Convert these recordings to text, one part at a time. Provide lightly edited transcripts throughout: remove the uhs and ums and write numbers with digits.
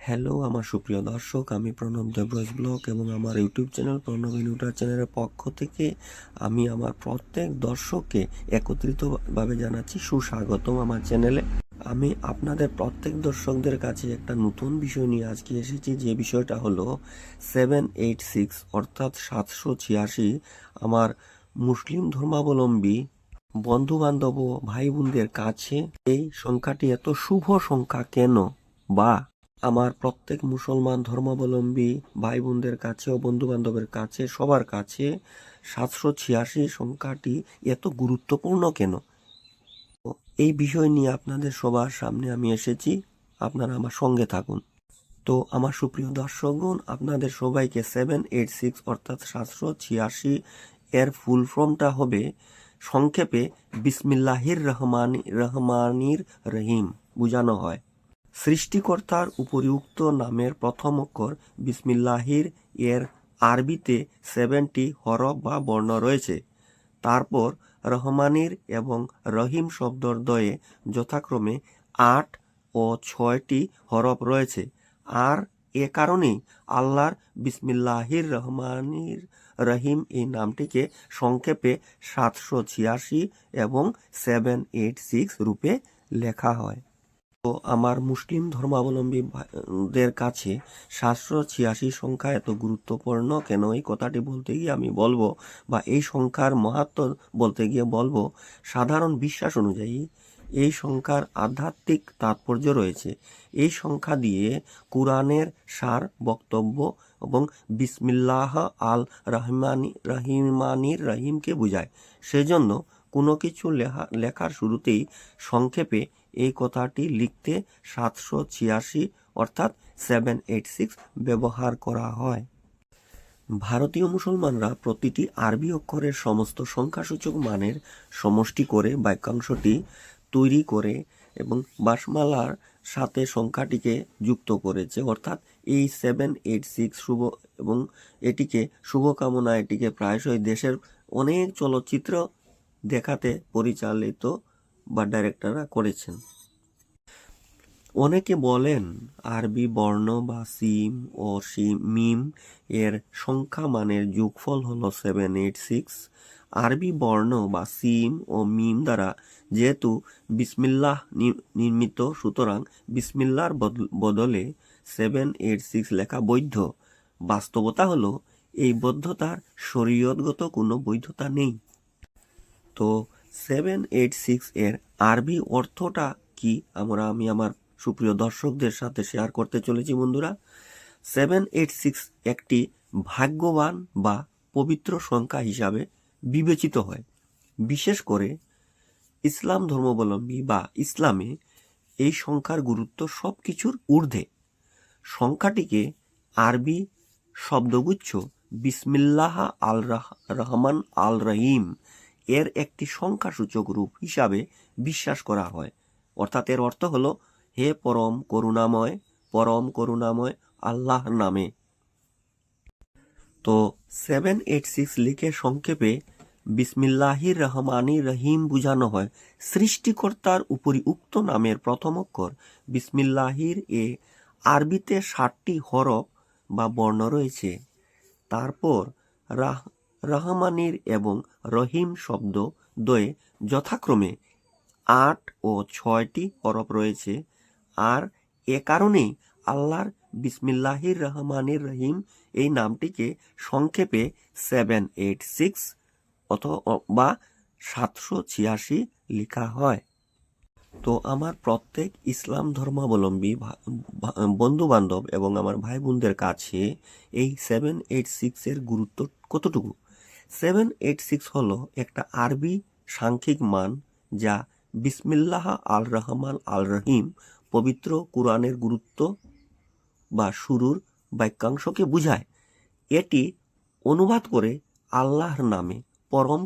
Hello আমার সুপ্রিয় দর্শক, আমি প্রণব দেবরাজ ব্লগ এবং আমার ইউটিউব চ্যানেল প্রণব ইউটিউব চ্যানেলের পক্ষ থেকে আমি আমার প্রত্যেক দর্শককে একত্রিতভাবে জানাচ্ছি সুস্বাগতম আমার চ্যানেলে। আমি আপনাদের প্রত্যেক দর্শকদের কাছে একটা নতুন বিষয় নিয়ে আজকে এসেছি, যে বিষয়টা হলো 786 অর্থাৎ 786। আমার মুসলিম ধর্মাবলম্বী বন্ধু বান্ধব ও ভাই বোনদের কাছে এই সংখ্যাটি এত শুভ সংখ্যা কেন, বা আমার প্রত্যেক মুসলমান ধর্মাবলম্বী ভাই বোনদের কাছে ও বন্ধু বান্ধবের কাছে সবার কাছে 786 সংখ্যাটি এত গুরুত্বপূর্ণ কেন, এই বিষয় নিয়ে আপনাদের সবার সামনে আমি এসেছি। আপনারা আমার সঙ্গে থাকুন। তো আমার সুপ্রিয় দর্শকগণ, আপনাদের সবাইকে 786 অর্থাৎ 786 এর ফুল ফর্মটা হবে সংক্ষেপে বিসমিল্লাহির রহমানির রহিম বোঝানো হয়। সৃষ্টিকর্তার উপরিউক্ত নামের প্রথম অক্ষর বিসমিল্লাহির এর আরবিতে 7টি হরফ বা বর্ণ রয়েছে। তারপর রহমানির এবং রহিম শব্দদ্বয়ে যথাক্রমে 8 ও 6টি হরফ রয়েছে। আর এ কারণেই আল্লাহর বিসমিল্লাহির রহমানির রহিম এই নামটিকে সংক্ষেপে 786 এবং 786 রূপে লেখা হয়। তো আমার মুসলিম ধর্মাবলম্বীদের কাছে 786 সংখ্যা এত গুরুত্বপূর্ণ কেন, এই কথাটি বলতে গিয়ে আমি বলবো, বা এই সংখ্যার মাহাত্ম্য বলতে গিয়ে বলবো, সাধারণ বিশ্বাস অনুযায়ী এই সংখ্যার আধ্যাত্মিক তাৎপর্য রয়েছে। এই সংখ্যা দিয়ে কুরআনের সার বক্তব্য এবং বিসমিল্লাহ আল রহিমানির রহিমকে বোঝায়। সেজন্য কোনো কিছু লেখার শুরুতেই সংক্ষেপে এই কথাটি লিখতে 786 অর্থাৎ 786 ব্যবহার করা হয়। ভারতীয় মুসলমানরা প্রতিটি আরবি অক্ষরের সমস্ত সংখ্যাসূচক মানের সমষ্টি করে বাক্যাংশটি তৈরি করে এবং বাসমালার সাথে সংখ্যাটিকে যুক্ত করেছে। অর্থাৎ এই 786 শুভ, এবং এটিকে শুভকামনা এটিকে প্রায়শই দেশের অনেক চলচ্চিত্র দেখাতে পরিচালিত বা ডাইরেক্টররা করেছেন। অনেকে বলেন আরবি বর্ণ বা সিম ও মিম এর সংখ্যা মানের যোগফল হলো 786। আরবি বর্ণ বা সিম ও মিম দ্বারা যেহেতু বিসমিল্লাহ নির্মিত, সুতরাং বিসমিল্লাহর বদলে 786 লেখা বৈধ। বাস্তবতা হলো এই বৈধতার শরীয়তগত কোনো বৈধতা নেই। তো 786 এর আরবি অর্থটা কি আমি আমার সুপ্রিয় দর্শকদের সাথে শেয়ার করতে চলেছি। বন্ধুরা, 786 একটি ভাগ্যবান বা পবিত্র সংখ্যা হিসাবে বিবেচিত হয়। বিশেষ করে ইসলাম ধর্মাবলম্বী বা ইসলামে এই সংখ্যার গুরুত্ব সব কিছুর ঊর্ধ্বে। সংখ্যাটিকে আরবি শব্দগুচ্ছ বিসমিল্লাহ আল রহমান আল রহিম এর একটি সংখ্যাসূচক রূপ হিসাবে বিশ্বাস করা হয়। অর্থাৎ এর অর্থ হলো হে পরম করুণাময় আল্লাহর নামে। তো 786 লিখে সংক্ষেপে বিসমিল্লাহির রহমানির রহিম বোঝানো হয়। সৃষ্টিকর্তার উপরি উক্ত নামের প্রথম অক্ষর বিসমিল্লাহির এ আরবিতে 7টি হরফ বা বর্ণ রয়েছে। তারপর রহমানির এবং রহিম শব্দ দ্বয়ে যথাক্রমে 8 ও 6টি হরফ রয়েছে। আর এ কারণেই আল্লাহর বিসমিল্লাহির রহমানির রহিম এই নামটিকে সংক্ষেপে 786 অথবা 786 লেখা হয়। তো আমার প্রত্যেক ইসলাম ধর্মাবলম্বী বন্ধু বান্ধব এবং আমার ভাই বোনদের কাছে এই 786 এর গুরুত্ব কতটুকু? 786 হলো একটা আরবি সাংখ্যিক মান, যা বিসমিল্লাহ আল রহমান আল রহিম পবিত্র কুরআনের গুরুত্ব বা শুরুর বাক্যাংশকে বোঝায়। এটি অনুবাদ করে আল্লাহর নামে, পরম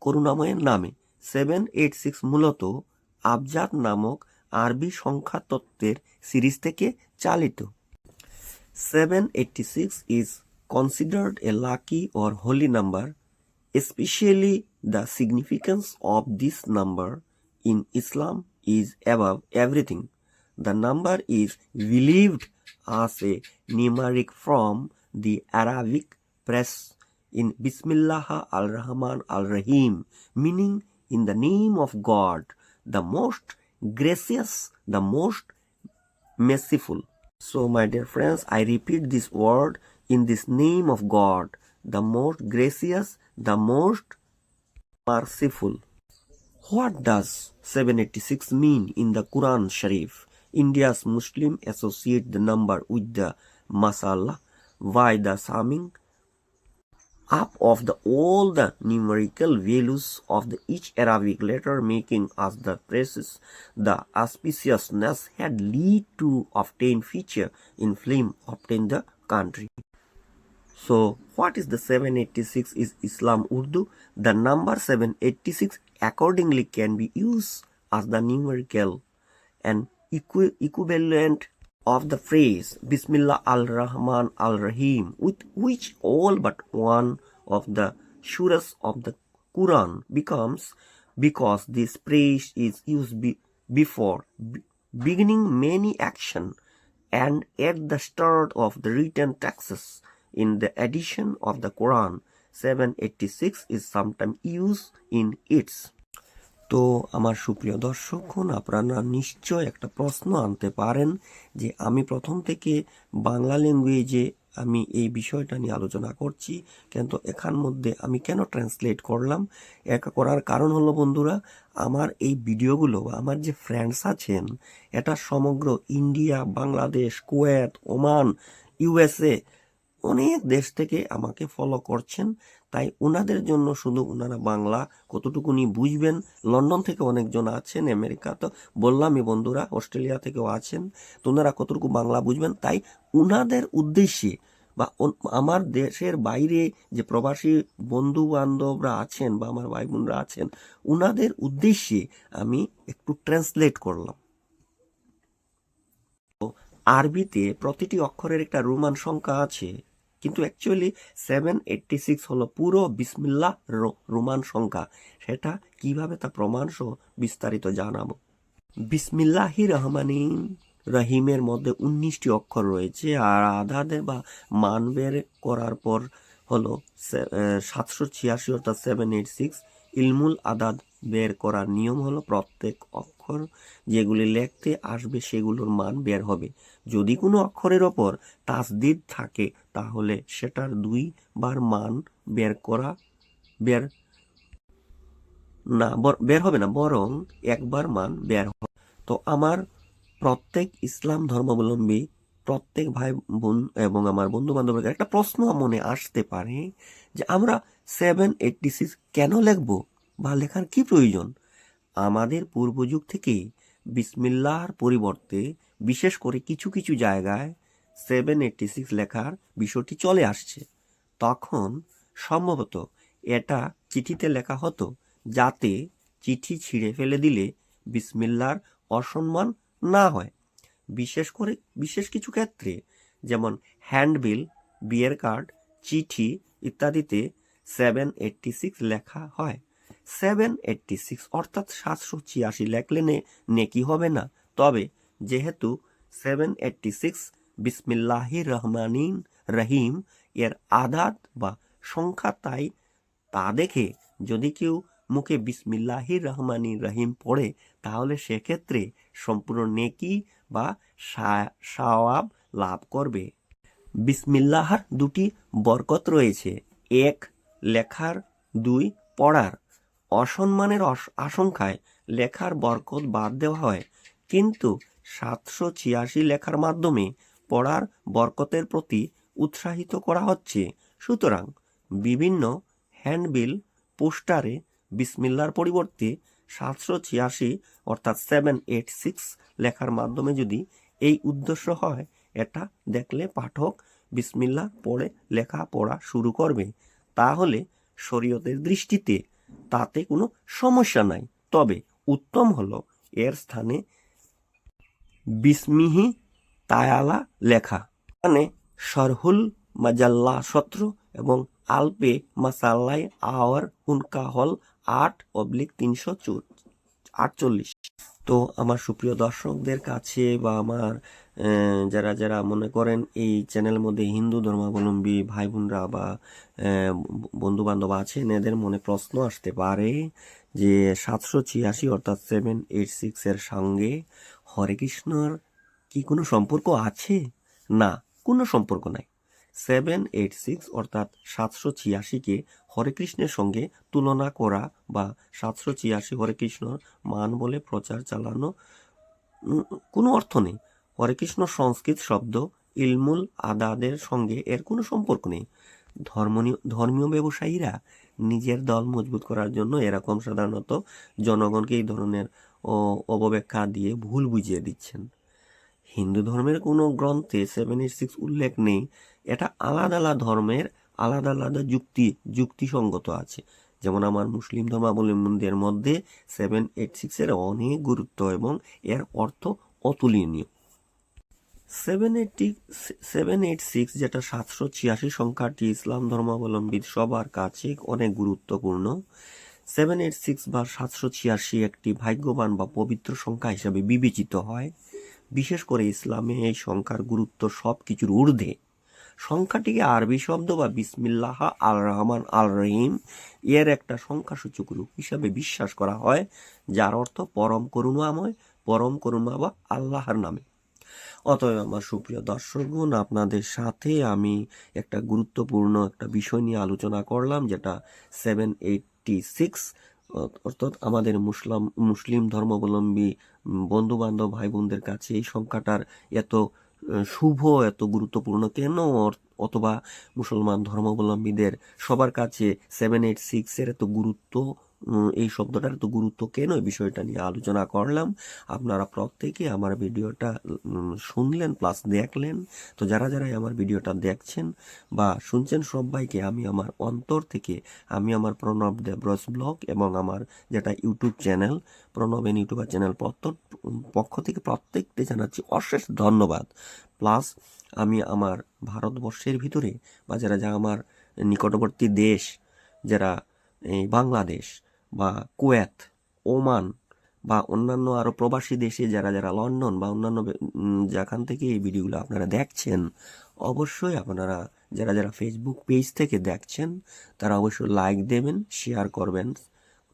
করুণাময়ের নামে। 786 মূলত আবজাদ নামক আরবি সংখ্যা তত্ত্বের সিরিজ থেকে চালিত। 786 is considered a lucky or holy number. Especially the significance of this number in Islam is above everything. The number is believed as a numeric from the Arabic press in Bismillah al-Rahman al-Rahim, meaning in the name of God, the most gracious, the most merciful. So, my dear friends, I repeat this word, in this name of God, the most gracious, the most merciful. What does 786 mean in the Quran Sharif? India's Muslim associate the number with the masala by the summing up of all the numerical values of each Arabic letter, making us the praises the auspiciousness had lead to obtain feature in film obtain the country. So what is the 786 is Islam Urdu? The number 786 accordingly can be used as the numerical and equivalent of the phrase Bismillah al-Rahman al-Rahim, with which all but one of the surahs of the Quran becomes, because this phrase is used before beginning many action and at the start of the written texts. In the edition of the Quran, 786 is sometimes used in its. তো আমার সুপ্রিয় দর্শকগণ, আপনারা নিশ্চয় একটা প্রশ্ন আনতে পারেন যে আমি প্রথম থেকে বাংলা ল্যাঙ্গুয়েজে আমি এই বিষয়টা নিয়ে আলোচনা করছি, কিন্তু এখান মধ্যে আমি কেন ট্রান্সলেট করলাম? এটা করার কারণ হলো বন্ধুরা, আমার এই ভিডিওগুলো আমার যে ফ্রেন্ডস আছেন, এটা সমগ্র India, Bangladesh, Kuwait, Oman, USA অনেক দেশ থেকে আমাকে ফলো করছেন। তাই ওনাদের জন্য শুধু ওনারা বাংলা কতটুকুনি বুঝবেন, লন্ডন থেকে অনেকজন আছেন, আমেরিকা তো বললামই বন্ধুরা, অস্ট্রেলিয়া থেকেও আছেন, তো ওনারা কতটুকু বাংলা বুঝবেন, তাই ওনাদের উদ্দেশ্যে বা আমার দেশের বাইরে যে প্রবাসী বন্ধু বান্ধবরা আছেন বা আমার ভাই বোনরা আছেন, ওনাদের উদ্দেশ্যে আমি একটু ট্রান্সলেট করলাম। আরবিতে প্রতিটি অক্ষরের একটা রোমান সংখ্যা আছে, কিন্তু অ্যাকচুয়ালি 786 হলো পুরো বিসমিল্লাহ রোমান সংখ্যা। সেটা কিভাবে তা প্রমাণ সহ বিস্তারিত জানাবো। বিসমিল্লাহির রহমানির রহিমের মধ্যে 19টি অক্ষর রয়েছে, আর আদাদে বা মান বের করার পর হলো 786 অর্থাৎ 786। ইলমুল আদাদ বের করার নিয়ম হলো প্রত্যেক অক্ষর যেগুলি লিখতে আসবে সেগুলোর মান বের হবে। যদি কোনো অক্ষরের ওপর তাসদিদ থাকে তাহলে সেটার 2 বার মান বের হবে না, বরং একবার মান বের হবে। তো আমার প্রত্যেক ইসলাম ধর্মাবলম্বী প্রত্যেক ভাই বোন এবং আমার বন্ধু বান্ধবদের একটা প্রশ্ন মনে আসতে পারে যে আমরা 786 কেন লিখবো বা লেখার কি প্রয়োজন? আমাদের পূর্বযুগ থেকেই বিসমিল্লাহর পরিবর্তে বিশেষ করে কিছু কিছু জায়গায় 786 লেখার বিষয়টি চলে আসছে। তখন সম্ভবত এটা চিঠিতে লেখা হতো, যাতে চিঠি ছিঁড়ে ফেলে দিলে বিসমিল্লাহর অসম্মান না হয়। বিশেষ কিছু ক্ষেত্রে, যেমন হ্যান্ডবিল, বিয়ের কার্ড, চিঠি ইত্যাদিতে 786 লেখা হয়। 786 অর্থাৎ 786 লেখলে নেকি হবে না, তবে যেহেতু 786 বিসমিল্লাহির রহমানির রহিম এর আদাদ বা সংখ্যা, তাই তা দেখে যদি কেউ মুখে বিসমিল্লাহির রহমানির রহিম পড়ে তাহলে সেক্ষেত্রে সম্পূর্ণ নেকি বা সওয়াব লাভ করবে। বিসমিল্লাহর 2টি বরকত রয়েছে, 1 লেখার, 2 পড়ার। অসম্মানের আশঙ্কায় লেখার বরকত বাদ দেওয়া হয়, কিন্তু 786 লেখার মাধ্যমে পড়ার বরকতের প্রতি উৎসাহিত করা হচ্ছে। সুতরাং বিভিন্ন হ্যান্ডবিল, পোস্টারে বিসমিল্লাহর পরিবর্তে 786 অর্থাৎ 786 লেখার মাধ্যমে যদি এই উদ্দেশ্য হয়, এটা দেখলে পাঠক বিসমিল্লাহ পড়ে লেখা পড়া শুরু করবে, তাহলে শরীয়তের দৃষ্টিতে তাতে কোনো সমস্যা নাই। তবে উত্তম হলো এর স্থানে বিসমিহি তায়ালা লেখা। মানে শরহুল মাজাল্লা 17 এবং আলপে মাসাল্লাই আওয়ার উনকা হল 8/348। তো আমার সুপ্রিয় দর্শকদের কাছে বা আমার যারা যারা মনে করেন এই চ্যানেলের মধ্যে হিন্দু ধর্মাবলম্বী ভাই বোনরা বা বন্ধু বান্ধব আছেন, এদের মনে প্রশ্ন আসতে পারে যে 786 অর্থাৎ 786 এর সঙ্গে হরে কৃষ্ণর কি কোনো সম্পর্ক আছে? না, কোনো সম্পর্ক নাই। 786 অর্থাৎ 786কে হরে কৃষ্ণের সঙ্গে তুলনা করা বা 786 হরে কৃষ্ণর মান বলে প্রচার চালানো কোনো অর্থ নেই। হরে কৃষ্ণ সংস্কৃত শব্দ, ইলমুল আদাদের সঙ্গে এর কোনো সম্পর্ক নেই। ধর্মীয় ব্যবসায়ীরা নিজের দল মজবুত করার জন্য এরকম সাধারণত জনগণকে এই ধরনের অপব্যাখ্যা দিয়ে ভুল বুঝিয়ে দিচ্ছেন। হিন্দু ধর্মের কোনো গ্রন্থে 786 উল্লেখ নেই। এটা আলাদা আলাদা ধর্মের আলাদা আলাদা যুক্তিসঙ্গত আছে। যেমন আমার মুসলিম ধর্মাবলম্বীদের মধ্যে 786 এর অনেক গুরুত্ব এবং এর অর্থ অতুলনীয়। 786 যেটা 786 সংখ্যাটি ইসলাম ধর্মাবলম্বী সবার কাছে অনেক গুরুত্বপূর্ণ। 786 বা 786 একটি ভাগ্যবান বা পবিত্র সংখ্যা হিসাবে বিবেচিত হয়। বিশেষ করে ইসলামে এই সংখ্যার গুরুত্ব সব কিছুর ঊর্ধ্বে। সংখ্যাটিকে আরবি শব্দ বা বিসমিল্লাহ আল রহমান আল রহিম এর একটা সংখ্যাসূচক রূপ হিসাবে বিশ্বাস করা হয়, যার অর্থ পরম করুণাময়, পরম করুণা বা আল্লাহর নামে। অতএব আমার সুপ্রিয় দর্শকগণ, আপনাদের সাথে আমি একটা গুরুত্বপূর্ণ একটা বিষয় নিয়ে আলোচনা করলাম, যেটা 786 অর্থাৎ আমাদের মুসলিম ধর্মাবলম্বী বন্ধু বান্ধব ভাই বোনদের কাছে এই সংখ্যাটার এত শুভ, এত গুরুত্বপূর্ণ কেন, অথবা মুসলমান ধর্মাবলম্বীদের সবার কাছে 786 এর এত গুরুত্ব, এই শব্দটার এত গুরুত্ব কেন, এই বিষয়টা নিয়ে আলোচনা করলাম। আপনারা প্রত্যেকে আমার ভিডিওটা শুনলেন প্লাস দেখলেন। তো যারা যারা আমার ভিডিওটা দেখছেন বা শুনছেন, সবাইকে আমি আমার অন্তর থেকে আমি আমার প্রণব দেবরস ব্লগ এবং আমার যেটা YouTube channel Pranab YouTuber channel পক্ষ থেকে প্রত্যেককে জানাচ্ছি অশেষ ধন্যবাদ। প্লাস আমি আমার ভারতবর্ষের ভিতরে বা যারা আমার নিকটবর্তী দেশ, যারা এই বাংলাদেশ বা কুয়েত, ওমান বা অন্যান্য আরো প্রবাসী দেশে যারা যারা লন্ডন বা অন্যান্য যেখান থেকে এই ভিডিওগুলো আপনারা দেখছেন, অবশ্যই আপনারা যারা যারা ফেসবুক পেজ থেকে দেখছেন তারা অবশ্যই লাইক দেবেন, শেয়ার করবেন,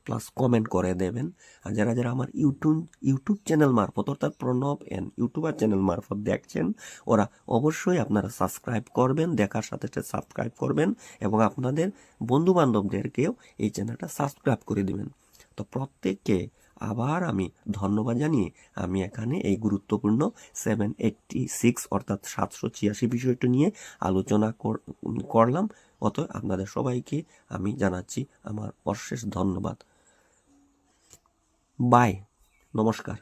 প্লাস কমেন্ট করে দেবেন। আর যারা যারা আমার ইউটিউব চ্যানেল মারফত অর্থাৎ প্রণব ইউটিউবার চ্যানেল মারফত দেখছেন, ওরা অবশ্যই আপনারা সাবস্ক্রাইব করবেন, দেখার সাথে সাথে সাবস্ক্রাইব করবেন এবং আপনাদের বন্ধু বান্ধবদেরকেও এই চ্যানেলটা সাবস্ক্রাইব করে দিবেন। তো প্রত্যেককে আবার আমি ধন্যবাদ জানিয়ে আমি এখানে এই গুরুত্বপূর্ণ 786 অর্থাৎ 786 বিষয়টা নিয়ে আলোচনা করলাম। অতএব আপনাদের সবাইকে আমি জানাচ্ছি আমার অশেষ ধন্যবাদ। বাই, নমস্কার।